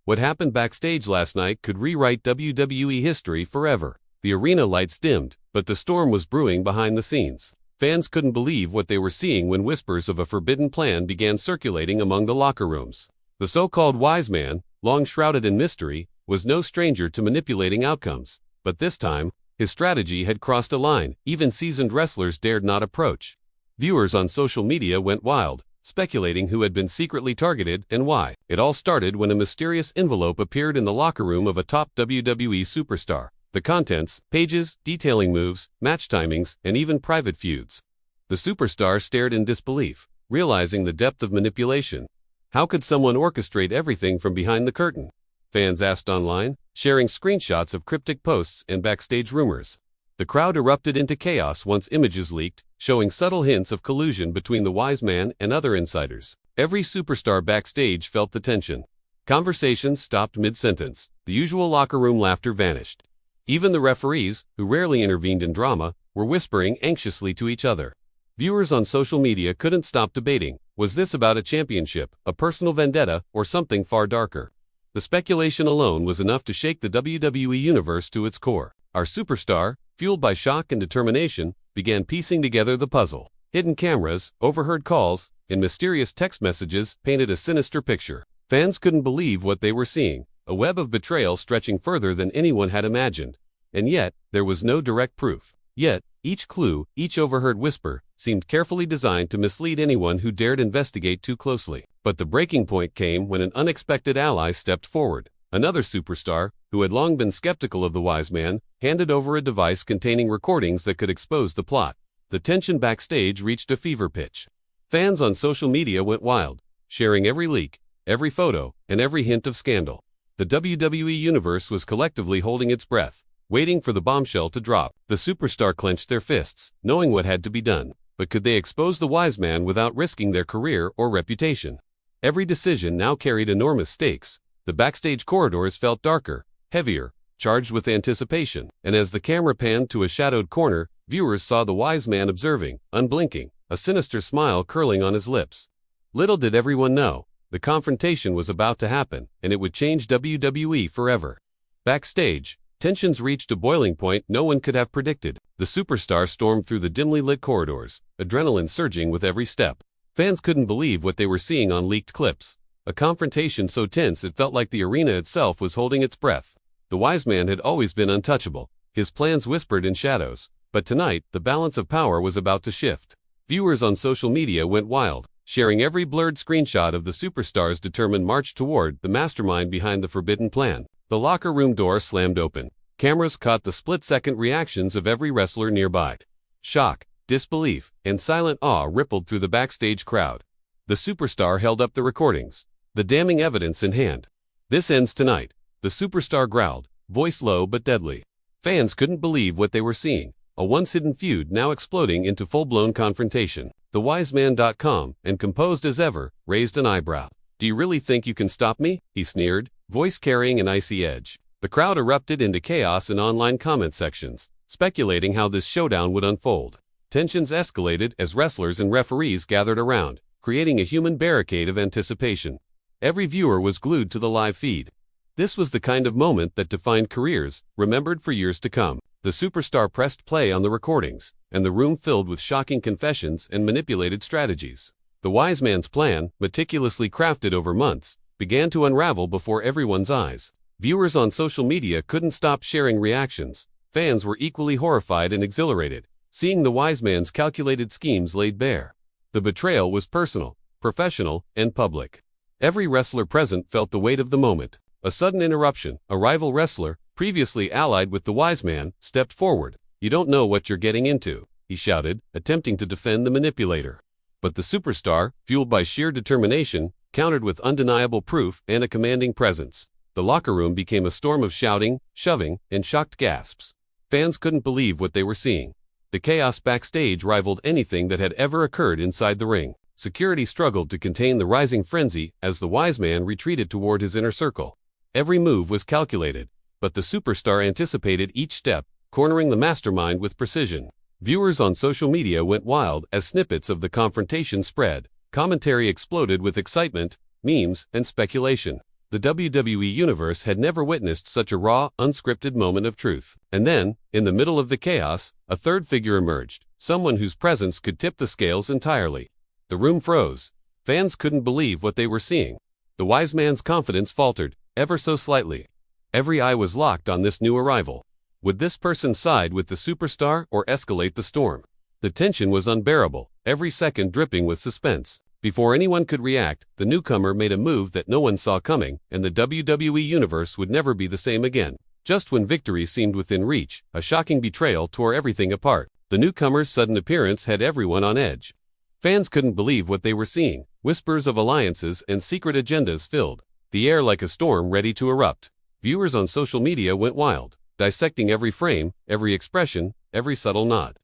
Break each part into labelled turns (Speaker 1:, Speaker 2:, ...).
Speaker 1: What happened backstage last night could rewrite WWE history forever. The arena lights dimmed, but the storm was brewing behind the scenes. Fans couldn't believe what they were seeing when whispers of a forbidden plan began circulating among the locker rooms. The so-called wise man, long shrouded in mystery, was no stranger to manipulating outcomes. But this time, his strategy had crossed a line even seasoned wrestlers dared not approach. Viewers on social media went wild, speculating who had been secretly targeted and why. It all started when a mysterious envelope appeared in the locker room of a top WWE superstar. The contents, pages detailing moves, match timings, and even private feuds. The superstar stared in disbelief, realizing the depth of manipulation. How could someone orchestrate everything from behind the curtain? Fans asked online, sharing screenshots of cryptic posts and backstage rumors. The crowd erupted into chaos once images leaked, showing subtle hints of collusion between the wise man and other insiders. Every superstar backstage felt the tension. Conversations stopped mid-sentence. The usual locker room laughter vanished. Even the referees, who rarely intervened in drama, were whispering anxiously to each other. Viewers on social media couldn't stop debating. Was this about a championship, a personal vendetta, or something far darker? The speculation alone was enough to shake the WWE universe to its core. Our superstar, fueled by shock and determination, began piecing together the puzzle. Hidden cameras, overheard calls, and mysterious text messages painted a sinister picture. Fans couldn't believe what they were seeing. A web of betrayal stretching further than anyone had imagined. And yet, there was no direct proof. Yet, each clue, each overheard whisper, seemed carefully designed to mislead anyone who dared investigate too closely. But the breaking point came when an unexpected ally stepped forward. Another superstar, who had long been skeptical of the wise man, handed over a device containing recordings that could expose the plot. The tension backstage reached a fever pitch. Fans on social media went wild, sharing every leak, every photo, and every hint of scandal. The WWE Universe was collectively holding its breath, waiting for the bombshell to drop. The superstar clenched their fists, knowing what had to be done. But could they expose the wise man without risking their career or reputation? Every decision now carried enormous stakes. The backstage corridors felt darker, heavier, charged with anticipation. And as the camera panned to a shadowed corner, viewers saw the wise man observing, unblinking, a sinister smile curling on his lips. Little did everyone know, the confrontation was about to happen, and it would change WWE forever. Backstage, tensions reached a boiling point no one could have predicted. The superstar stormed through the dimly lit corridors, adrenaline surging with every step. Fans couldn't believe what they were seeing on leaked clips. A confrontation so tense it felt like the arena itself was holding its breath. The wise man had always been untouchable, his plans whispered in shadows. But tonight, the balance of power was about to shift. Viewers on social media went wild, sharing every blurred screenshot of the superstar's determined march toward the mastermind behind the forbidden plan. The locker room door slammed open. Cameras caught the split-second reactions of every wrestler nearby. Shock, disbelief, and silent awe rippled through the backstage crowd. The superstar held up the recordings, the damning evidence in hand. "This ends tonight," the superstar growled, voice low but deadly. Fans couldn't believe what they were seeing. A once-hidden feud now exploding into full-blown confrontation. TheWiseman.com, and composed as ever, raised an eyebrow. "Do you really think you can stop me?" he sneered, voice carrying an icy edge. The crowd erupted into chaos in online comment sections, speculating how this showdown would unfold. Tensions escalated as wrestlers and referees gathered around, creating a human barricade of anticipation. Every viewer was glued to the live feed. This was the kind of moment that defined careers, remembered for years to come. The superstar pressed play on the recordings, and the room filled with shocking confessions and manipulated strategies. The wise man's plan, meticulously crafted over months, began to unravel before everyone's eyes. Viewers on social media couldn't stop sharing reactions. Fans were equally horrified and exhilarated, seeing the wise man's calculated schemes laid bare. The betrayal was personal, professional, and public. Every wrestler present felt the weight of the moment. A sudden interruption, a rival wrestler, previously allied with the wise man, stepped forward. "You don't know what you're getting into," he shouted, attempting to defend the manipulator. But the superstar, fueled by sheer determination, countered with undeniable proof and a commanding presence. The locker room became a storm of shouting, shoving, and shocked gasps. Fans couldn't believe what they were seeing. The chaos backstage rivaled anything that had ever occurred inside the ring. Security struggled to contain the rising frenzy as the wise man retreated toward his inner circle. Every move was calculated, but the superstar anticipated each step, cornering the mastermind with precision. Viewers on social media went wild as snippets of the confrontation spread. Commentary exploded with excitement, memes, and speculation. The WWE Universe had never witnessed such a raw, unscripted moment of truth. And then, in the middle of the chaos, a third figure emerged, someone whose presence could tip the scales entirely. The room froze. Fans couldn't believe what they were seeing. The wise man's confidence faltered, ever so slightly. Every eye was locked on this new arrival. Would this person side with the superstar or escalate the storm? The tension was unbearable, every second dripping with suspense. Before anyone could react, the newcomer made a move that no one saw coming, and the WWE Universe would never be the same again. Just when victory seemed within reach, a shocking betrayal tore everything apart. The newcomer's sudden appearance had everyone on edge. Fans couldn't believe what they were seeing. Whispers of alliances and secret agendas filled the air like a storm ready to erupt. Viewers on social media went wild, dissecting every frame, every expression, every subtle nod.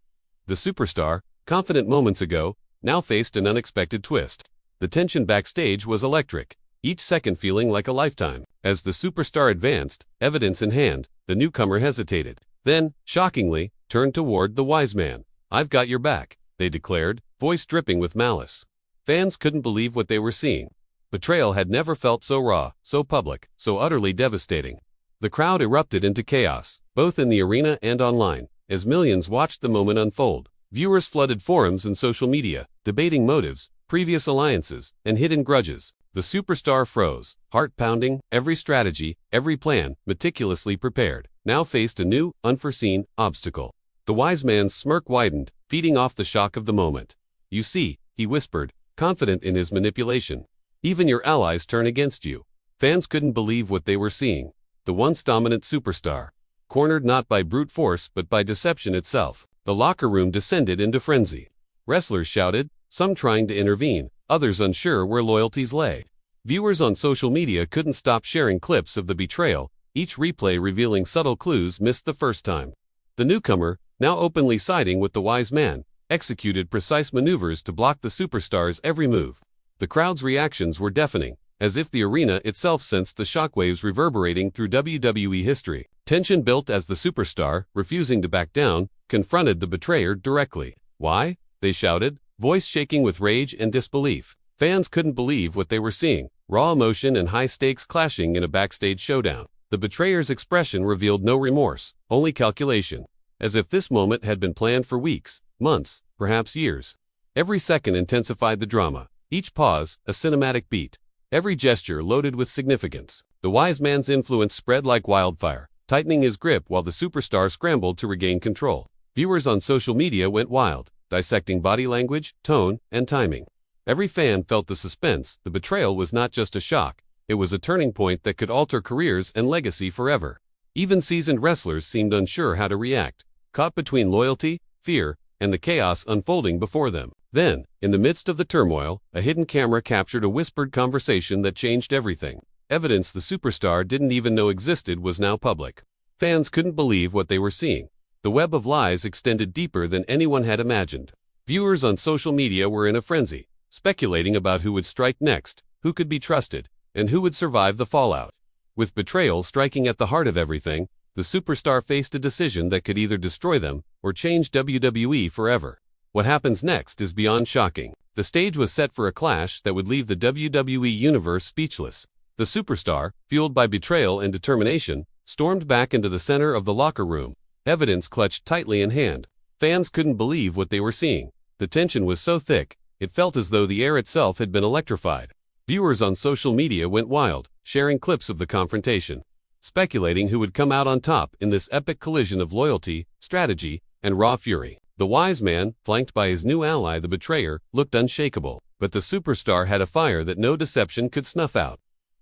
Speaker 1: The superstar, confident moments ago, now faced an unexpected twist. The tension backstage was electric, each second feeling like a lifetime. As the superstar advanced, evidence in hand, the newcomer hesitated. Then, shockingly, turned toward the wise man. "I've got your back," they declared, voice dripping with malice. Fans couldn't believe what they were seeing. Betrayal had never felt so raw, so public, so utterly devastating. The crowd erupted into chaos, both in the arena and online, as millions watched the moment unfold. Viewers flooded forums and social media, debating motives, previous alliances, and hidden grudges. The superstar froze, heart pounding, every strategy, every plan, meticulously prepared, now faced a new, unforeseen obstacle. The wise man's smirk widened, feeding off the shock of the moment. "You see," he whispered, confident in his manipulation. "Even your allies turn against you." Fans couldn't believe what they were seeing. The once dominant superstar, cornered not by brute force but by deception itself. The locker room descended into frenzy. Wrestlers shouted, some trying to intervene, others unsure where loyalties lay. Viewers on social media couldn't stop sharing clips of the betrayal, each replay revealing subtle clues missed the first time. The newcomer, now openly siding with the wise man, executed precise maneuvers to block the superstar's every move. The crowd's reactions were deafening, as if the arena itself sensed the shockwaves reverberating through WWE history. Tension built as the superstar, refusing to back down, confronted the betrayer directly. "Why?" they shouted, voice shaking with rage and disbelief. Fans couldn't believe what they were seeing, raw emotion and high stakes clashing in a backstage showdown. The betrayer's expression revealed no remorse, only calculation, as if this moment had been planned for weeks, months, perhaps years. Every second intensified the drama, each pause a cinematic beat, every gesture loaded with significance. The wise man's influence spread like wildfire, tightening his grip while the superstar scrambled to regain control. Viewers on social media went wild, dissecting body language, tone, and timing. Every fan felt the suspense. The betrayal was not just a shock, it was a turning point that could alter careers and legacy forever. Even seasoned wrestlers seemed unsure how to react, caught between loyalty, fear, and the chaos unfolding before them. Then, in the midst of the turmoil, a hidden camera captured a whispered conversation that changed everything. Evidence the superstar didn't even know existed was now public. Fans couldn't believe what they were seeing. The web of lies extended deeper than anyone had imagined. Viewers on social media were in a frenzy, speculating about who would strike next, who could be trusted, and who would survive the fallout. With betrayal striking at the heart of everything, the superstar faced a decision that could either destroy them or change WWE forever. What happens next is beyond shocking. The stage was set for a clash that would leave the WWE Universe speechless. The superstar, fueled by betrayal and determination, stormed back into the center of the locker room, evidence clutched tightly in hand. Fans couldn't believe what they were seeing. The tension was so thick, it felt as though the air itself had been electrified. Viewers on social media went wild, sharing clips of the confrontation, speculating who would come out on top in this epic collision of loyalty, strategy, and raw fury. The wise man, flanked by his new ally the betrayer, looked unshakable, but the superstar had a fire that no deception could snuff out.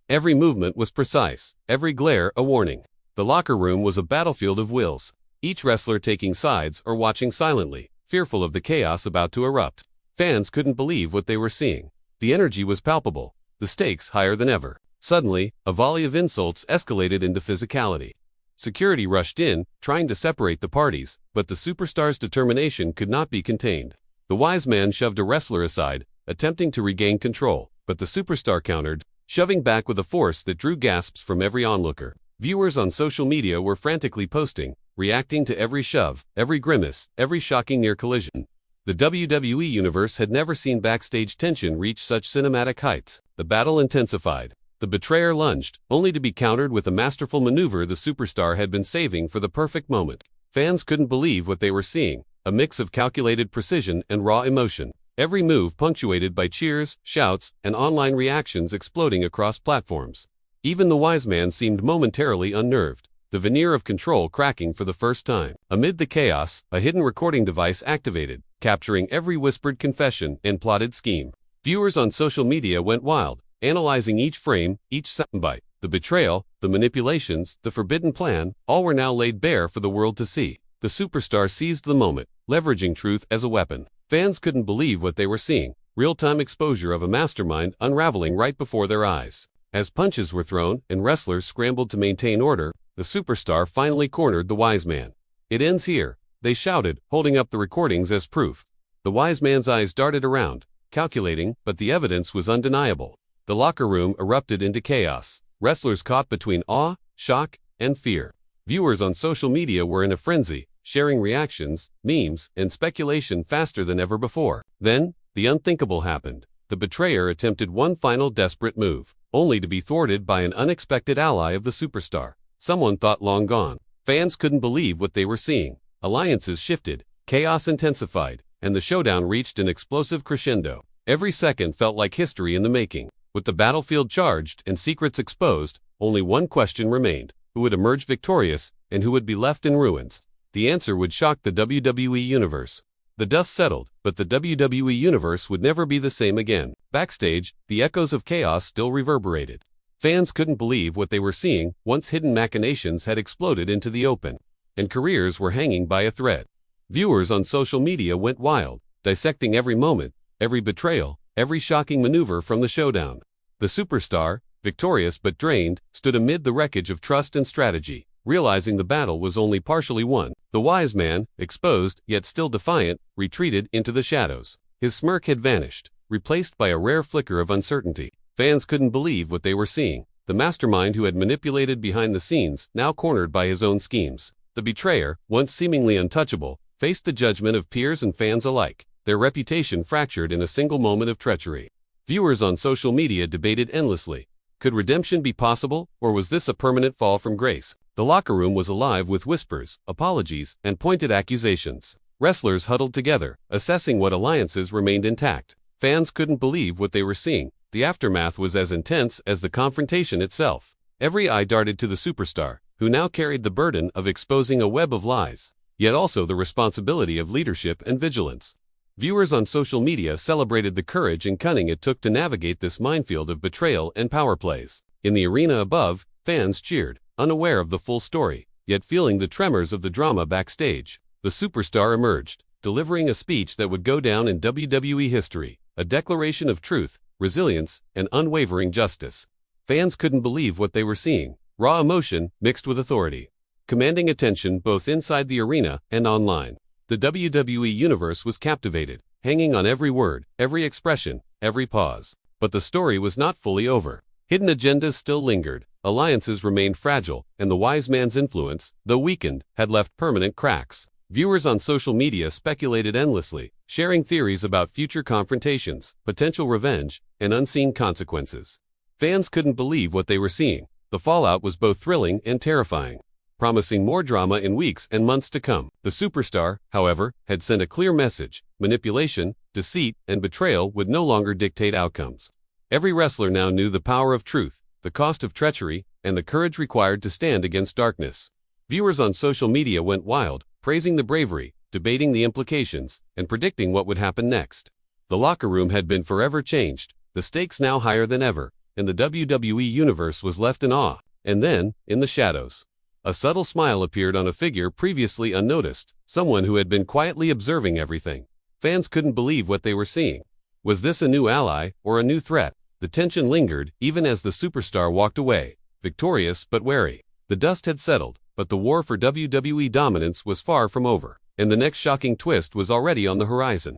Speaker 1: Every movement was precise, every glare a warning. The locker room was a battlefield of wills, each wrestler taking sides or watching silently, fearful of the chaos about to erupt. Fans couldn't believe what they were seeing. The energy was palpable, the stakes higher than ever. Suddenly, a volley of insults escalated into physicality. Security rushed in, trying to separate the parties, but the superstar's determination could not be contained. The wise man shoved a wrestler aside, attempting to regain control, but the superstar countered, shoving back with a force that drew gasps from every onlooker. Viewers on social media were frantically posting, reacting to every shove, every grimace, every shocking near collision. The WWE Universe had never seen backstage tension reach such cinematic heights. The battle intensified. The betrayer lunged, only to be countered with a masterful maneuver the superstar had been saving for the perfect moment. Fans couldn't believe what they were seeing, a mix of calculated precision and raw emotion. Every move punctuated by cheers, shouts, and online reactions exploding across platforms. Even the wise man seemed momentarily unnerved, the veneer of control cracking for the first time. Amid the chaos, a hidden recording device activated, capturing every whispered confession and plotted scheme. Viewers on social media went wild, analyzing each frame, each soundbite. The betrayal, the manipulations, the forbidden plan, all were now laid bare for the world to see. The superstar seized the moment, leveraging truth as a weapon. Fans couldn't believe what they were seeing, real-time exposure of a mastermind unraveling right before their eyes. As punches were thrown and wrestlers scrambled to maintain order, the superstar finally cornered the wise man. "It ends here," they shouted, holding up the recordings as proof. The wise man's eyes darted around, calculating, but the evidence was undeniable. The locker room erupted into chaos, wrestlers caught between awe, shock, and fear. Viewers on social media were in a frenzy, sharing reactions, memes, and speculation faster than ever before. Then, the unthinkable happened. The betrayer attempted one final desperate move, only to be thwarted by an unexpected ally of the superstar, someone thought long gone. Fans couldn't believe what they were seeing. Alliances shifted, chaos intensified, and the showdown reached an explosive crescendo. Every second felt like history in the making. With the battlefield charged and secrets exposed, only one question remained: who would emerge victorious, and who would be left in ruins? The answer would shock the WWE Universe. The dust settled, but the WWE Universe would never be the same again. Backstage, the echoes of chaos still reverberated. Fans couldn't believe what they were seeing. Once hidden machinations had exploded into the open, and careers were hanging by a thread. Viewers on social media went wild, dissecting every moment, every betrayal, every shocking maneuver from the showdown. The superstar, victorious but drained, stood amid the wreckage of trust and strategy, realizing the battle was only partially won. The wise man, exposed yet still defiant, retreated into the shadows. His smirk had vanished, replaced by a rare flicker of uncertainty. Fans couldn't believe what they were seeing. The mastermind who had manipulated behind the scenes, now cornered by his own schemes. The betrayer, once seemingly untouchable, faced the judgment of peers and fans alike, their reputation fractured in a single moment of treachery. Viewers on social media debated endlessly. Could redemption be possible, or was this a permanent fall from grace? The locker room was alive with whispers, apologies, and pointed accusations. Wrestlers huddled together, assessing what alliances remained intact. Fans couldn't believe what they were seeing. The aftermath was as intense as the confrontation itself. Every eye darted to the superstar, who now carried the burden of exposing a web of lies, yet also the responsibility of leadership and vigilance. Viewers on social media celebrated the courage and cunning it took to navigate this minefield of betrayal and power plays. In the arena above, fans cheered, unaware of the full story, yet feeling the tremors of the drama backstage. The superstar emerged, delivering a speech that would go down in WWE history, a declaration of truth, resilience, and unwavering justice. Fans couldn't believe what they were seeing. Raw emotion mixed with authority, commanding attention both inside the arena and online. The WWE Universe was captivated, hanging on every word, every expression, every pause. But the story was not fully over. Hidden agendas still lingered, alliances remained fragile, and the wise man's influence, though weakened, had left permanent cracks. Viewers on social media speculated endlessly, sharing theories about future confrontations, potential revenge, and unseen consequences. Fans couldn't believe what they were seeing. The fallout was both thrilling and terrifying, promising more drama in weeks and months to come. The superstar, however, had sent a clear message: manipulation, deceit, and betrayal would no longer dictate outcomes. Every wrestler now knew the power of truth, the cost of treachery, and the courage required to stand against darkness. Viewers on social media went wild, praising the bravery, debating the implications, and predicting what would happen next. The locker room had been forever changed, the stakes now higher than ever, and the WWE Universe was left in awe. And then, in the shadows, a subtle smile appeared on a figure previously unnoticed, someone who had been quietly observing everything. Fans couldn't believe what they were seeing. Was this a new ally, or a new threat? The tension lingered, even as the superstar walked away, victorious but wary. The dust had settled, but the war for WWE dominance was far from over, and the next shocking twist was already on the horizon.